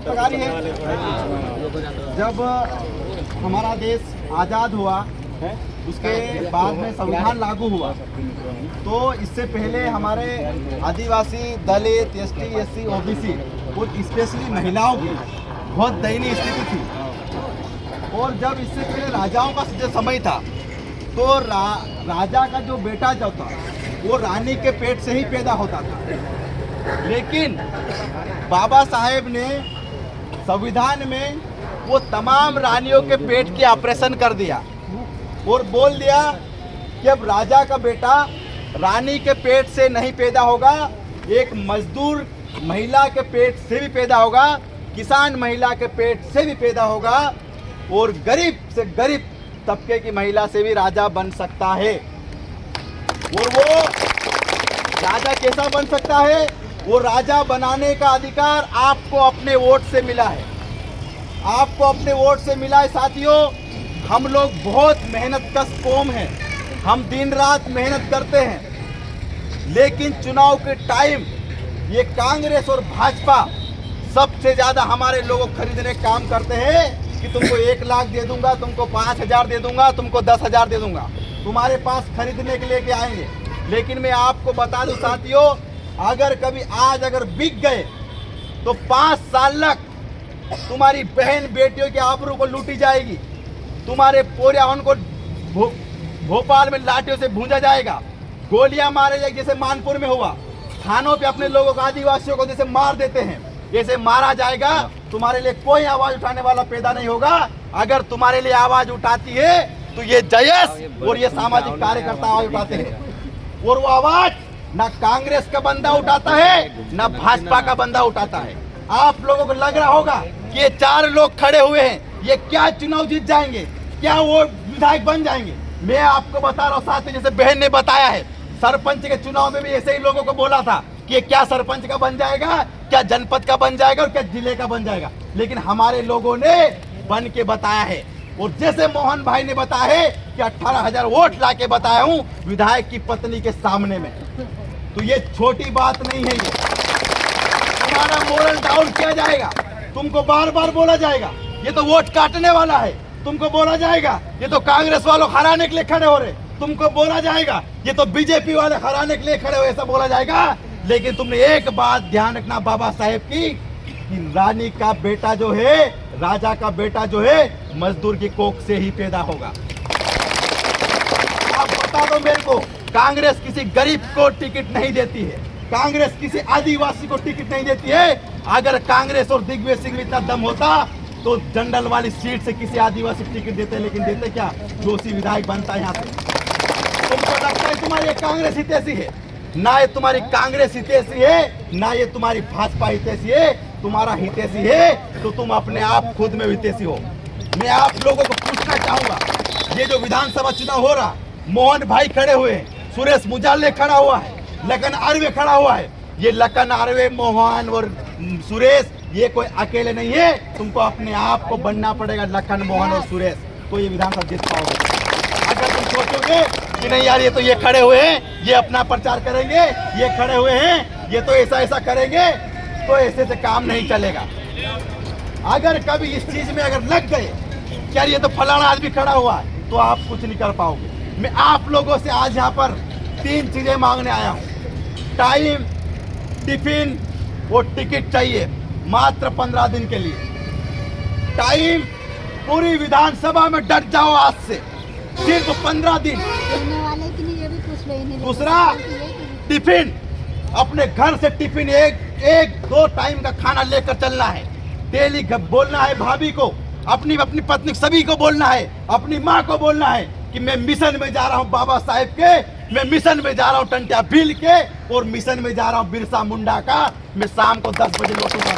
प्रकार ही है। जब हमारा देश आज़ाद हुआ उसके बाद में संविधान लागू हुआ, तो इससे पहले हमारे आदिवासी, दलित, एसटी, एससी, ओबीसी और स्पेशली महिलाओं की बहुत दयनीय स्थिति थी। और जब इससे पहले राजाओं का जो समय था, तो राजा का जो बेटा जो था वो रानी के पेट से ही पैदा होता था। लेकिन बाबा साहेब ने संविधान में वो तमाम रानियों के पेट की ऑपरेशन कर दिया और बोल दिया कि अब राजा का बेटा रानी के पेट से नहीं पैदा होगा, एक मजदूर महिला के पेट से भी पैदा होगा, किसान महिला के पेट से भी पैदा होगा और गरीब से गरीब तबके की महिला से भी राजा बन सकता है। और वो राजा कैसा बन सकता है? वो राजा बनाने का अधिकार आपको अपने वोट से मिला है, आपको अपने वोट से मिला है। साथियों, हम लोग बहुत मेहनतकश कौम हैं, हम दिन रात मेहनत करते हैं, लेकिन चुनाव के टाइम ये कांग्रेस और भाजपा सबसे ज़्यादा हमारे लोगों को खरीदने का काम करते हैं कि तुमको 1 लाख दे दूंगा, तुमको 5,000 दे दूंगा, तुमको 10,000 दे दूंगा, तुम्हारे पास खरीदने के लेके आएंगे। लेकिन मैं आपको बता दूं साथियों, अगर कभी आज अगर बिक गए तो 5 साल तक तुम्हारी बहन बेटियों की आबरू को लूटी जाएगी, तुम्हारे पूरे उनको भोपाल में लाठियों से भूंजा जाएगा, गोलियां मारे जाएगी, जैसे मानपुर में हुआ। थानों पे अपने लोगों को, आदिवासियों को जैसे मार देते हैं, जैसे मारा जाएगा। तुम्हारे लिए कोई आवाज उठाने वाला पैदा नहीं होगा। अगर तुम्हारे लिए आवाज उठाती है तो ये जयस और ये सामाजिक कार्यकर्ता आवाज उठाते हैं, और वो आवाज ना कांग्रेस का बंदा उठाता है ना भाजपा का बंदा उठाता है। आप लोगों को लग रहा होगा कि ये 4 लोग खड़े हुए हैं, ये क्या चुनाव जीत जाएंगे, क्या वो विधायक बन जाएंगे? मैं आपको बता रहा हूँ साथियों, जैसे बहन ने बताया है, सरपंच के चुनाव में भी ऐसे ही लोगों को बोला था कि ये क्या सरपंच का बन जाएगा, क्या जनपद का बन जाएगा और क्या जिले का बन जाएगा। लेकिन हमारे लोगों ने बन के बताया है, और जैसे मोहन भाई ने बताया है कि 18,000 वोट लाके बताया हूँ विधायक की पत्नी के सामने में। तो ये छोटी बात नहीं है, ये तुम्हारा मोरल डाउन किया जाएगा, तुमको बार बार बोला जाएगा ये तो वोट काटने वाला है, तुमको बोला जाएगा ये तो कांग्रेस वालों हराने के लिए खड़े हो रहे, तुमको बोला जाएगा ये तो बीजेपी वाले हराने के लिए खड़े हो, ऐसा बोला जाएगा। लेकिन तुमने एक बात ध्यान रखना बाबा साहेब की, कि रानी का बेटा जो है, राजा का बेटा जो है, मजदूर की कोख से ही पैदा होगा। आप बता दो मेरे को, कांग्रेस किसी गरीब को टिकट नहीं देती है, कांग्रेस किसी आदिवासी को टिकट नहीं देती है। अगर कांग्रेस और दिग्विजय सिंह में इतना दम होता तो जंडल वाली सीट से किसी आदिवासी को टिकट देते, लेकिन देते क्या? जोशी विधायक बनता है यहाँ से। तुमको लगता है तुम्हारी कांग्रेस हितैषी है? ना ये तुम्हारी कांग्रेस हितैषी है, ना ये तुम्हारी भाजपा हितैषी है। तुम्हारा हितैषी है तो तुम अपने आप खुद में हितैषी हो। मैं आप लोगों को पूछना चाहूंगा, ये जो विधानसभा चुनाव हो रहा, मोहन भाई खड़े हुए हैं, सुरेश मुजाले खड़ा हुआ है, लखन आर्वे खड़ा हुआ है। ये लखन आर्वे, मोहन और सुरेश ये कोई अकेले नहीं है, तुमको अपने आप को बनना पड़ेगा लखन, मोहन और सुरेश, तो ये विधानसभा जीत पाओगे। अगर तुम सोचोगे कि नहीं यार ये खड़े हुए हैं, ये अपना प्रचार करेंगे, ये खड़े हुए हैं, ये तो ऐसा ऐसा करेंगे, तो ऐसे से काम नहीं चलेगा। अगर कभी इस चीज में अगर लग गए क्या ये तो फलाना आदमी खड़ा हुआ है, तो आप कुछ नहीं कर पाओगे। मैं आप लोगों से आज यहाँ पर 3 चीजें मांगने आया हूँ, टाइम, टिफिन और टिकट चाहिए, मात्र 15 दिन के लिए। टाइम, पूरी विधानसभा में डट जाओ आज से, सिर्फ 15 दिन। दूसरा, टिफिन, अपने घर से टिफिन एक 2 टाइम का खाना लेकर चलना है। डेली बोलना है भाभी को, अपनी पत्नी, सभी को बोलना है, अपनी माँ को बोलना है कि मैं मिशन में जा रहा हूँ बाबा साहेब के, मैं मिशन में जा रहा हूँ टंटिया भील के, और मिशन में जा रहा हूँ बिरसा मुंडा का, मैं शाम को 10 बजे लौटूंगा,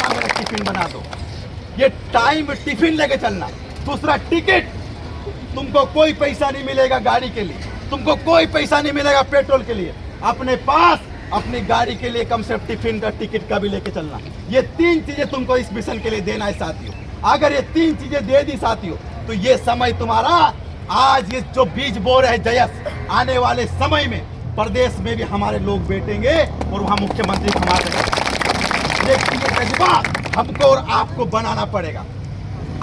मेरा टिफिन बना दो। ये टाइम टिफिन लेके चलना। दूसरा, टिकट, तुमको कोई पैसा नहीं मिलेगा गाड़ी के लिए, तुमको कोई पैसा नहीं मिलेगा पेट्रोल के लिए, अपने पास अपनी गाड़ी के लिए कम से कम टिफिन का टिकट का भी लेके चलना। ये 3 चीजें तुमको इस मिशन के लिए देना है साथियों। अगर ये 3 चीजें दे दी साथियों, तो ये समय तुम्हारा, आज ये जो बीज बो रहे जयस, आने वाले समय में प्रदेश में भी हमारे लोग बैठेंगे और वहां मुख्यमंत्री हमारे लेकिन ये जज्बा हमको और आपको बनाना पड़ेगा।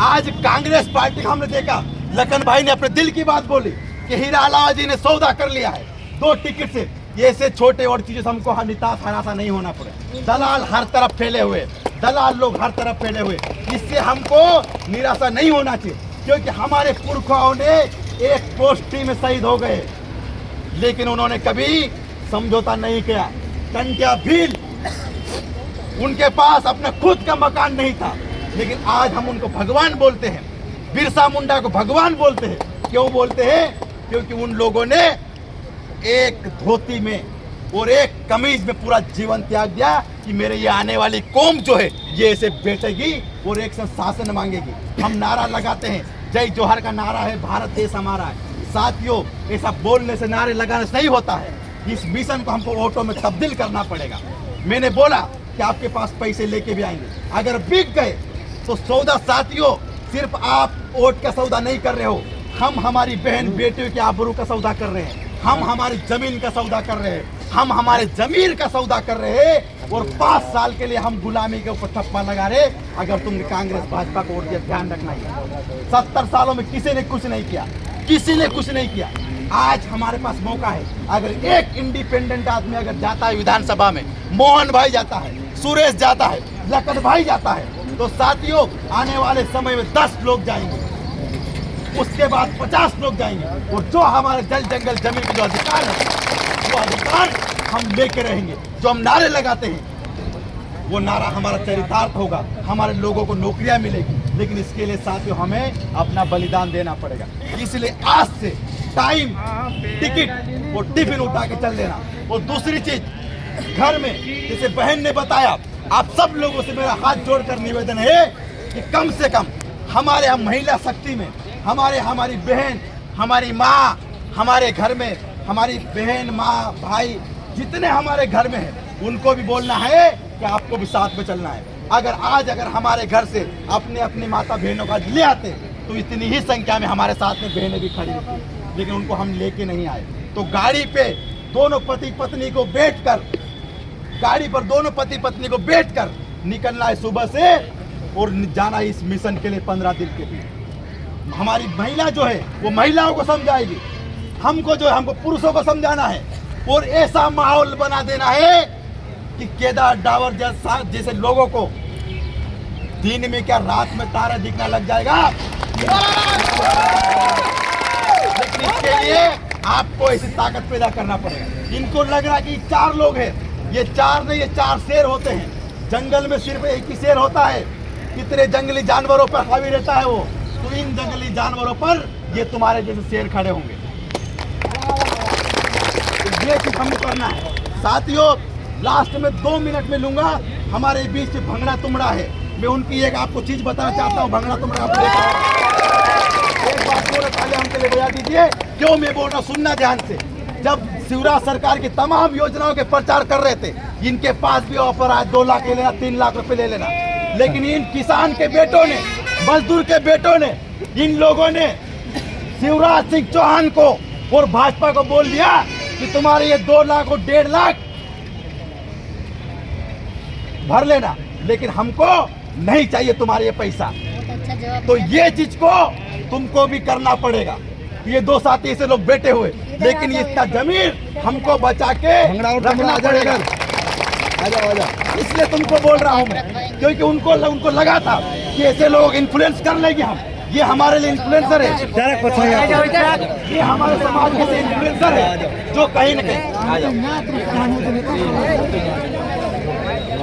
आज कांग्रेस पार्टी का हमने देखा, लखन भाई ने अपने दिल की बात बोली कि हीरा अलावा जी ने सौदा कर लिया है 2 टिकट से। ये ऐसे छोटे और चीजों से हमको हरासा नहीं होना पड़े। दलाल हर तरफ फैले हुए, दलाल लोग हर तरफ फैले हुए, इससे हमको निराशा नहीं होना चाहिए, क्योंकि हमारे पुरखाओं ने एक पोस्टी में शहीद हो गए, लेकिन उन्होंने कभी समझौता नहीं किया। कंटिया भील, उनके पास अपना खुद का मकान नहीं था, लेकिन आज हम उनको भगवान बोलते हैं। बिरसा मुंडा को भगवान बोलते हैं। क्यों बोलते हैं? क्योंकि उन लोगों ने एक धोती में और एक कमीज में पूरा जीवन त्याग दिया कि मेरे ये आने वाली कौम जो है ये ऐसे बैठेगी और एक साथ शासन मांगेगी। हम नारा लगाते हैं, जय जोहर का नारा है, भारत देश हमारा है। साथियों, ऐसा बोलने से, नारे लगाने से नहीं होता है। इस मिशन को हमको ऑटो में तब्दील करना पड़ेगा। मैंने बोला कि आपके पास पैसे लेके भी आएंगे, अगर बिक गए तो सौदा, साथियों सिर्फ आप वोट का सौदा नहीं कर रहे हो, हम हमारी बहन बेटियों के आबरू का सौदा कर रहे हैं, हम हमारी जमीन का सौदा कर रहे हैं, हम हमारे जमीर का सौदा कर रहे हैं, और 5 साल के लिए हम गुलामी के ऊपर ठप्पा लगा रहे। अगर तुमने कांग्रेस भाजपा को वोट दिया, ध्यान रखना है, 70 सालों में किसी ने कुछ नहीं किया, किसी ने कुछ नहीं किया। आज हमारे पास मौका है। अगर एक इंडिपेंडेंट आदमी अगर जाता है विधानसभा में, मोहन भाई जाता है, सुरेश जाता है, लखन भाई जाता है, तो साथियों आने वाले समय में 10 लोग जाएंगे, उसके बाद 50 लोग जाएंगे, और जो हमारे जल जंगल जमीन के जो अधिकार है, वो अधिकार हम लेके रहेंगे। जो हम नारे लगाते हैं वो नारा हमारा चरितार्थ होगा, हमारे लोगों को नौकरियां मिलेगी, लेकिन इसके लिए साथियों हमें अपना बलिदान देना पड़ेगा। इसलिए आज से टाइम, टिकट और टिफिन उठा के चल देना। और दूसरी चीज, घर में जैसे बहन ने बताया, आप सब लोगों से मेरा हाथ जोड़कर निवेदन है कि कम से कम हमारे हम महिला शक्ति में हमारी बहन, हमारी माँ, हमारे घर में हमारी बहन, माँ, भाई जितने हमारे घर में हैं, उनको भी बोलना है कि आपको भी साथ में चलना है। अगर हमारे घर से अपनी माता बहनों का ले आते तो इतनी ही संख्या में हमारे साथ में बहनें भी खड़ी थी, लेकिन उनको हम लेके नहीं आए। तो गाड़ी पे दोनों पति पत्नी को बैठकर, गाड़ी पर दोनों पति पत्नी को बैठकर निकलना है सुबह से, और जाना इस मिशन के लिए 15 दिन के लिए। हमारी महिला जो है वो महिलाओं को समझाएगी, हमको जो है हमको पुरुषों को समझाना है, और ऐसा माहौल बना देना है कि केदार डावर जैसे लोगों को दिन में क्या रात में तारा दिखना लग जाएगा। लेकिन इसके लिए आपको ऐसी ताकत पैदा करना पड़ेगा। इनको लग रहा है कि 4 लोग हैं, ये 4 नहीं, ये 4 शेर होते हैं। जंगल में सिर्फ एक ही शेर होता है, कितने जंगली जानवरों पर हावी रहता है वो। तो इन जंगली जानवरों पर ये तुम्हारे जैसे शेर खड़े होंगे। तो ये चीज हमको करना है। साथियों, लास्ट में 2 मिनट में लूंगा, हमारे बीच में भंगड़ा तुमड़ा है, मैं उनकी एक आपको चीज बताना चाहता हूँ। भंगड़ा तुमड़ा आप एक बात बोले, पहले हमके लिए बजा दीजिए, क्यों मैं बोल रहा हूँ, सुनना ध्यान से। जब शिवराज सरकार की तमाम योजनाओं के प्रचार कर रहे थे, इनके पास भी ऑफर आया 2 लाख ले लेना, 3 लाख रुपए ले लेना, लेकिन इन किसान के बेटों ने, मजदूर के बेटों ने, इन लोगों ने शिवराज सिंह चौहान को और भाजपा को बोल दिया कि तुम्हारे ये 2 लाख और 1.5 लाख भर लेना, लेकिन हमको नहीं चाहिए तुम्हारे ये पैसा। तो ये चीज को तुमको भी करना पड़ेगा। ये 2 साथी ऐसे लोग बैठे हुए, लेकिन इसका जमीर हमको बचा के रखना पड़ेगा। इसलिए तुमको बोल रहा हूँ मैं, क्योंकि उनको लगा था कि ऐसे लोग इन्फ्लुएंस कर लेंगे हम, ये हमारे लिए इन्फ्लुएंसर है, ये हमारे समाज के इन्फ्लुएंसर है, जो कहीं न कहीं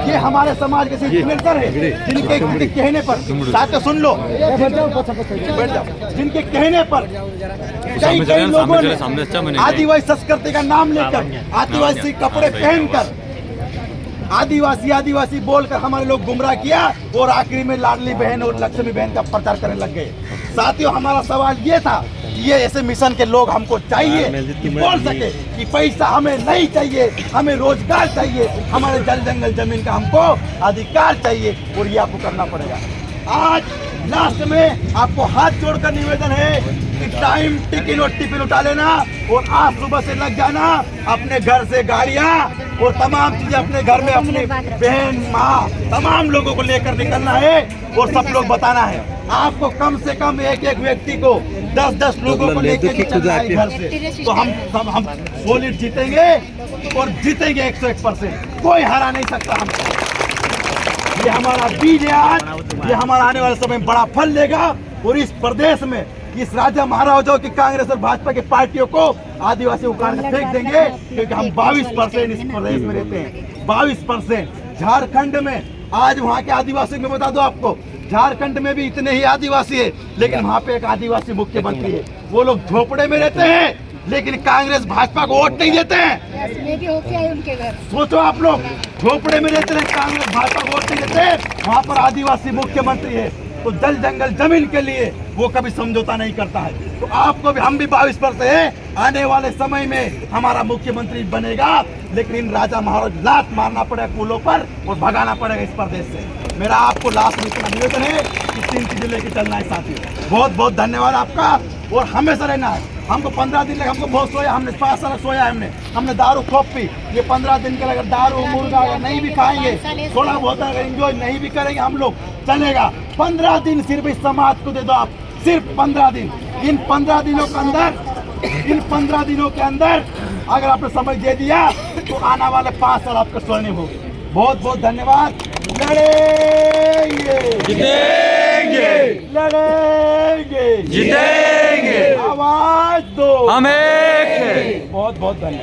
ये हमारे समाज के इन्फ्लुएंसर है, जिनके कहने पर, साथ सुन लो, बैठ जाओ, जिनके कहने पर कई लोगों ने आदिवासी संस्कृति का नाम लेकर, आदिवासी कपड़े पहनकर, आदिवासी बोलकर हमारे लोग गुमराह किया, और आखिरी में लाडली बहन और लक्ष्मी बहन का प्रचार करने लग गए। साथियों, हमारा सवाल ये था कि ये ऐसे मिशन के लोग हमको चाहिए कि बोल सके कि पैसा हमें नहीं चाहिए, हमें रोजगार चाहिए, हमारे जल जंगल जमीन का हमको अधिकार चाहिए, और ये आपको करना पड़ेगा। आज लास्ट में आपको हाथ जोड़कर निवेदन है कि टाइम, टिकट और टिफिन उठा लेना, और आज सुबह से लग जाना अपने घर से गाड़ियां और तमाम चीजें अपने घर में अपने बहन माँ तमाम लोगों को लेकर निकलना है और सब लोग बताना है। आपको कम से कम एक एक व्यक्ति को 10-10 लोगों को लेकर चलना है घर से। तो हम सॉलिड जीतेंगे और जीतेंगे 101%। कोई हरा नहीं सकता हमको। ये हमारा बीज है आज, ये हमारा आने वाले समय में बड़ा फल देगा। और इस प्रदेश में इस राजा महाराजाओं की कांग्रेस और भाजपा की पार्टियों को आदिवासी उखाड़ के फेंक देंगे, क्योंकि हम 22% इस प्रदेश में रहते हैं। 22%। झारखंड में आज वहाँ के आदिवासी में बता दो आपको, झारखंड में भी इतने ही आदिवासी है, लेकिन वहाँ पे एक आदिवासी मुख्यमंत्री है। वो लोग झोपड़े में रहते हैं, लेकिन कांग्रेस भाजपा को वोट नहीं देते हैं। उनके घर सोचो आप लोग, झोपड़े में रहते हैं, कांग्रेस भाजपा को वोट नहीं देते। वहाँ पर आदिवासी मुख्यमंत्री है, तो जल जंगल जमीन के लिए वो कभी समझौता नहीं करता है। तो आपको भी, हम भी 22% है, आने वाले समय में हमारा मुख्यमंत्री बनेगा, लेकिन इन राजा महाराज लात मारना पड़ेगा पुलों पर और भगाना पड़ेगा इस प्रदेश से। मेरा आपको लास्ट में इतना निवेदन है कि 3 चीजें लेके चलना है साथियों। बहुत बहुत धन्यवाद आपका, और हमेशा रहना है। हमको 15 दिन लगे, हमको बहुत सोया, हमने 5 साल सोया, हमने दारू खूब पी। ये 15 दिन के अगर दारू मुर्गा अगर नहीं भी खाएंगे, थोड़ा बहुत अगर एंजॉय नहीं भी करेंगे हम लोग, चलेगा। 15 दिन सिर्फ इस समाज को दे दो आप, सिर्फ 15 दिन। इन 15 दिनों के अंदर अगर आपने समय दे दिया तो आने वाले 5 साल आपका स्वर्णिम होगा। बहुत बहुत धन्यवाद। लड़ेंगे जीतेंगे, लड़ेंगे जीतेंगे, आवाज दो, हम एक हैं। बहुत बहुत धन्यवाद।